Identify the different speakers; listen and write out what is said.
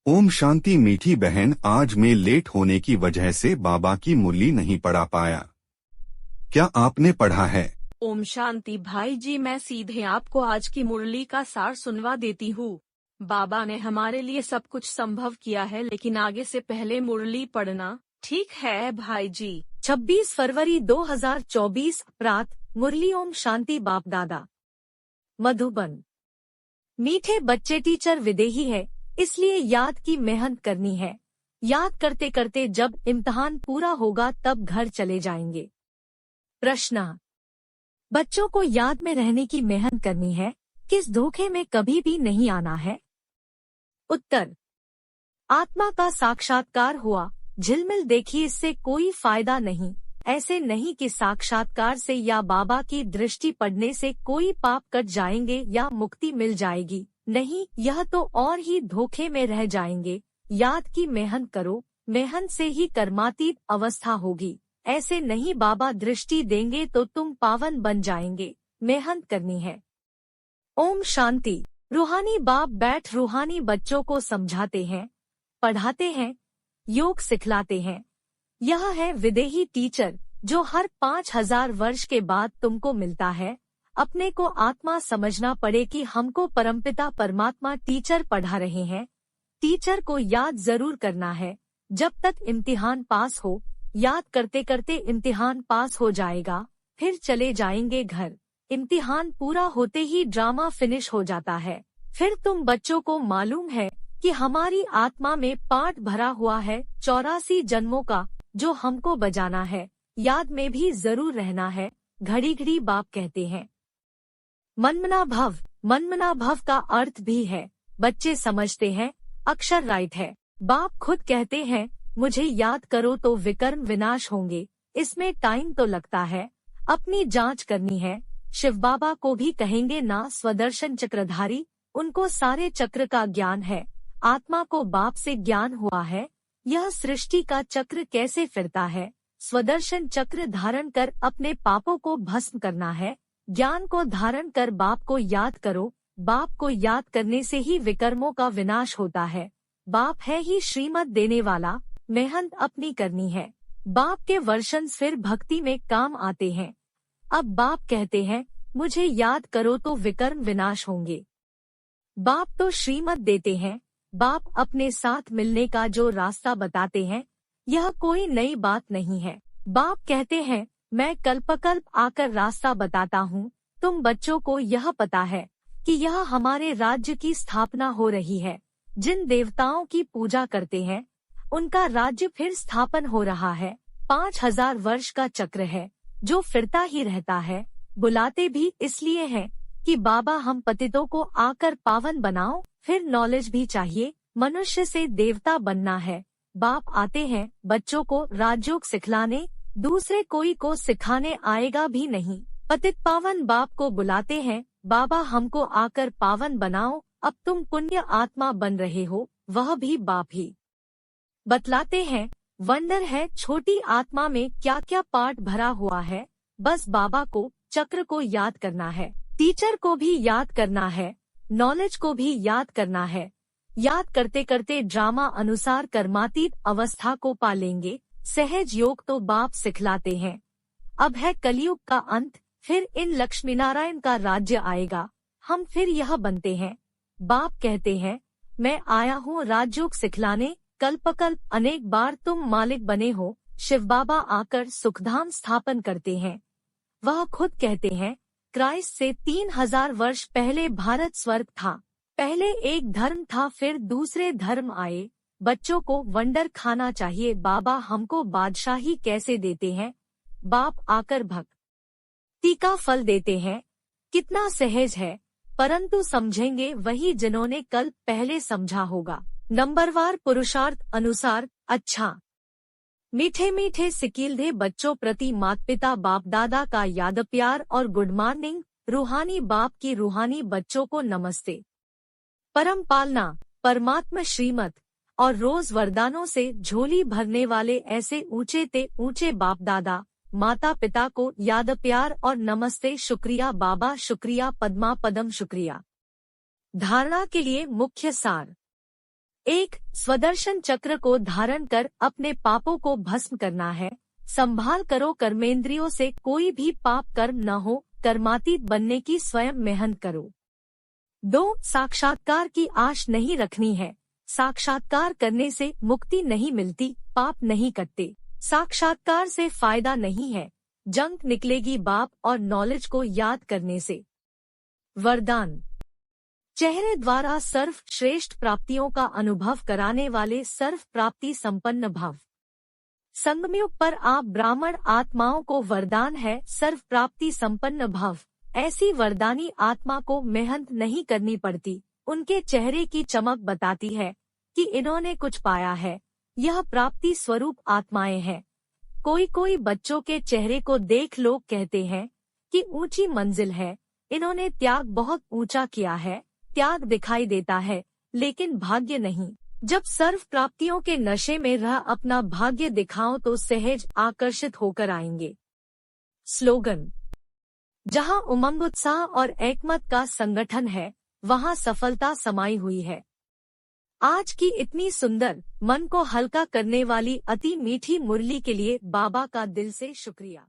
Speaker 1: ओम शांति। मीठी बहन, आज मैं लेट होने की वजह से बाबा की मुरली नहीं पढ़ा पाया। क्या आपने पढ़ा है?
Speaker 2: ओम शांति भाई जी, मैं सीधे आपको आज की मुरली का सार सुनवा देती हूँ। बाबा ने हमारे लिए सब कुछ संभव किया है, लेकिन आगे से पहले मुरली पढ़ना ठीक है भाई जी। 26 फरवरी 2024 प्रात मुरली। ओम शांति बाप दादा। मधुबन। मीठे बच्चे, टीचर विदेही है, इसलिए याद की मेहनत करनी है। याद करते करते जब इम्तिहान पूरा होगा तब घर चले जाएंगे। प्रश्न: बच्चों को याद में रहने की मेहनत करनी है, किस धोखे में कभी भी नहीं आना है। उत्तर: आत्मा का साक्षात्कार हुआ, झिलमिल देखी, इससे कोई फायदा नहीं। ऐसे नहीं कि साक्षात्कार से या बाबा की दृष्टि पड़ने से कोई पाप कट जाएंगे या मुक्ति मिल जाएगी। नहीं, यह तो और ही धोखे में रह जाएंगे। याद की मेहनत करो, मेहनत से ही कर्मातीत अवस्था होगी। ऐसे नहीं बाबा दृष्टि देंगे तो तुम पावन बन जाएंगे। मेहनत करनी है। ओम शांति। रूहानी बाप बैठ रूहानी बच्चों को समझाते हैं, पढ़ाते हैं, योग सिखलाते हैं। यह है विदेही टीचर जो हर 5000 वर्ष के बाद तुमको मिलता है। अपने को आत्मा समझना पड़े कि हमको परमपिता परमात्मा टीचर पढ़ा रहे हैं। टीचर को याद जरूर करना है। जब तक इम्तिहान पास हो, याद करते करते इम्तिहान पास हो जाएगा, फिर चले जाएंगे घर। इम्तिहान पूरा होते ही ड्रामा फिनिश हो जाता है। फिर तुम बच्चों को मालूम है कि हमारी आत्मा में पाठ भरा हुआ है 84 जन्मों का, जो हमको बजाना है। याद में भी जरूर रहना है। घड़ी घड़ी बाप कहते हैं मनमना भव। मनमना भव का अर्थ भी है, बच्चे समझते हैं, अक्षर राइट है। बाप खुद कहते हैं मुझे याद करो तो विकर्म विनाश होंगे। इसमें टाइम तो लगता है, अपनी जांच करनी है। शिव बाबा को भी कहेंगे ना स्वदर्शन चक्रधारी, उनको सारे चक्र का ज्ञान है। आत्मा को बाप से ज्ञान हुआ है, यह सृष्टि का चक्र कैसे फिरता है। स्वदर्शन चक्र धारण कर अपने पापों को भस्म करना है। ज्ञान को धारण कर बाप को याद करो। बाप को याद करने से ही विकर्मों का विनाश होता है। बाप है ही श्रीमत देने वाला। मेहनत अपनी करनी है। बाप के वर्षन फिर भक्ति में काम आते हैं। अब बाप कहते हैं मुझे याद करो तो विकर्म विनाश होंगे। बाप तो श्रीमत देते हैं। बाप अपने साथ मिलने का जो रास्ता बताते हैं, यह कोई नई बात नहीं है। बाप कहते हैं मैं कल्पकल्प आकर रास्ता बताता हूँ। तुम बच्चों को यह पता है कि यह हमारे राज्य की स्थापना हो रही है। जिन देवताओं की पूजा करते हैं उनका राज्य फिर स्थापन हो रहा है। 5000 वर्ष का चक्र है जो फिरता ही रहता है। बुलाते भी इसलिए हैं कि बाबा हम पतितों को आकर पावन बनाओ। फिर नॉलेज भी चाहिए, मनुष्य से देवता बनना है। बाप आते हैं बच्चों को राजयोग सिखलाने, दूसरे कोई को सिखाने आएगा भी नहीं। पतित पावन बाप को बुलाते हैं, बाबा हमको आकर पावन बनाओ। अब तुम पुण्य आत्मा बन रहे हो, वह भी बाप ही बतलाते हैं। वंडर है छोटी आत्मा में क्या क्या पाठ भरा हुआ है। बस बाबा को, चक्र को याद करना है। टीचर को भी याद करना है, नॉलेज को भी याद करना है। याद करते करते ड्रामा अनुसार कर्मातीत अवस्था को पा लेंगे। सहज योग तो बाप सिखलाते हैं। अब है कलयुग का अंत, फिर इन लक्ष्मी नारायण का राज्य आएगा। हम फिर यह बनते हैं। बाप कहते हैं मैं आया हूँ राजयोग सिखलाने। कल्पकल्प अनेक बार तुम मालिक बने हो। शिव बाबा आकर सुखधाम स्थापन करते हैं। वह खुद कहते हैं क्राइस्ट से 3000 वर्ष पहले भारत स्वर्ग था। पहले एक धर्म था, फिर दूसरे धर्म आए। बच्चों को वंडर खाना चाहिए। बाबा हमको बादशाही कैसे देते हैं। बाप आकर भक्ति का फल देते हैं। कितना सहज है, परंतु समझेंगे वही जिन्होंने कल पहले समझा होगा। नंबरवार पुरुषार्थ अनुसार। अच्छा मीठे मीठे सिकीलधे बच्चों प्रति माता पिता बाप दादा का याद प्यार और गुड मॉर्निंग। रूहानी बाप की रूहानी बच्चों को नमस्ते। परम पालना, परमात्मा श्रीमत और रोज वरदानों से झोली भरने वाले ऐसे ऊंचे ते ऊंचे बाप दादा माता पिता को याद प्यार और नमस्ते। शुक्रिया बाबा, शुक्रिया पद्मा पदम, शुक्रिया। धारणा के लिए मुख्य सार।
Speaker 3: एक, स्वदर्शन चक्र को धारण कर अपने पापों को भस्म करना है। संभाल करो कर्मेंद्रियों से कोई भी पाप कर्म न हो, कर्मातीत बनने की स्वयं मेहनत करो। 2, साक्षात्कार की आश नहीं रखनी है। साक्षात्कार करने से मुक्ति नहीं मिलती, पाप नहीं कटते। साक्षात्कार से फायदा नहीं है, जंक निकलेगी बाप और नॉलेज को याद करने से। वरदान। चेहरे द्वारा सर्व श्रेष्ठ प्राप्तियों का अनुभव कराने वाले सर्व प्राप्ति संपन्न भव। संगमयुग पर आप ब्राह्मण आत्माओं को वरदान है सर्व प्राप्ति संपन्न भव। ऐसी वरदानी आत्मा को मेहनत नहीं करनी पड़ती, उनके चेहरे की चमक बताती है कि इन्होंने कुछ पाया है। यह प्राप्ति स्वरूप आत्माएं हैं। कोई बच्चों के चेहरे को देख लोग कहते हैं कि ऊंची मंजिल है, इन्होंने त्याग बहुत ऊंचा किया है। त्याग दिखाई देता है लेकिन भाग्य नहीं। जब सर्व प्राप्तियों के नशे में रह अपना भाग्य दिखाओ तो सहज आकर्षित होकर आएंगे। स्लोगन। जहां उमंग उत्साह और एकमत का संगठन है, वहां सफलता समाई हुई है। आज की इतनी सुंदर, मन को हल्का करने वाली अति मीठी मुरली के लिए बाबा का दिल से शुक्रिया।